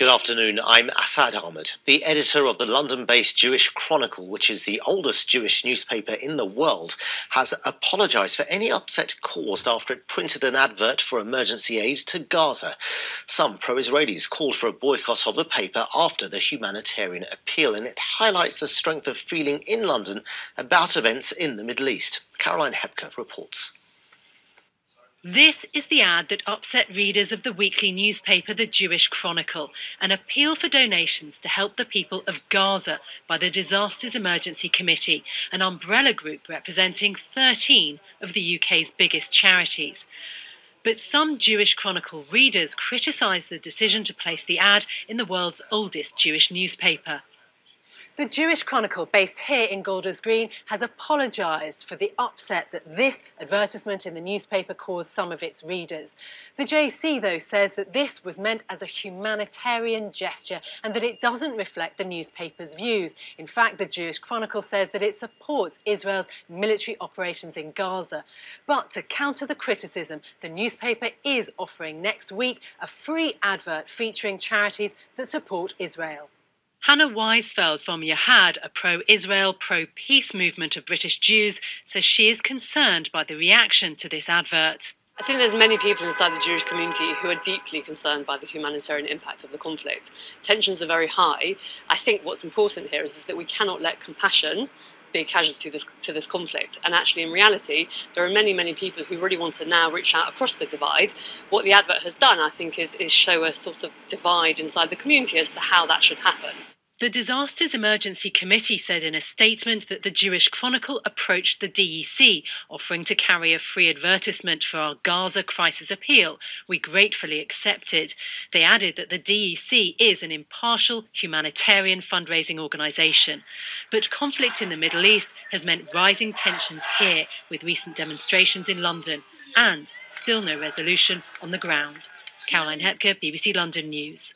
Good afternoon, I'm Asad Ahmed, the editor of the London-based Jewish Chronicle, which is the oldest Jewish newspaper in the world, has apologised for any upset caused after it printed an advert for emergency aid to Gaza. Some pro-Israelis called for a boycott of the paper after the humanitarian appeal, and it highlights the strength of feeling in London about events in the Middle East. Caroline Hepker reports. This is the ad that upset readers of the weekly newspaper The Jewish Chronicle, an appeal for donations to help the people of Gaza by the Disasters Emergency Committee, an umbrella group representing 13 of the UK's biggest charities. But some Jewish Chronicle readers criticised the decision to place the ad in the world's oldest Jewish newspaper. The Jewish Chronicle, based here in Golders Green, has apologised for the upset that this advertisement in the newspaper caused some of its readers. The JC, though, says that this was meant as a humanitarian gesture and that it doesn't reflect the newspaper's views. In fact, the Jewish Chronicle says that it supports Israel's military operations in Gaza. But to counter the criticism, the newspaper is offering next week a free advert featuring charities that support Israel. Hannah Weisfeld from Yachad, a pro-Israel, pro-peace movement of British Jews, says she is concerned by the reaction to this advert. I think there's many people inside the Jewish community who are deeply concerned by the humanitarian impact of the conflict. Tensions are very high. I think what's important here is that we cannot let compassion be a casualty to this conflict. And actually, in reality, there are many people who really want to now reach out across the divide. What the advert has done, I think, is show a sort of divide inside the community as to how that should happen. The Disasters Emergency Committee said in a statement that the Jewish Chronicle approached the DEC, offering to carry a free advertisement for our Gaza crisis appeal. We gratefully accepted. They added that the DEC is an impartial humanitarian fundraising organisation. But conflict in the Middle East has meant rising tensions here, with recent demonstrations in London, and still no resolution on the ground. Caroline Hepker, BBC London News.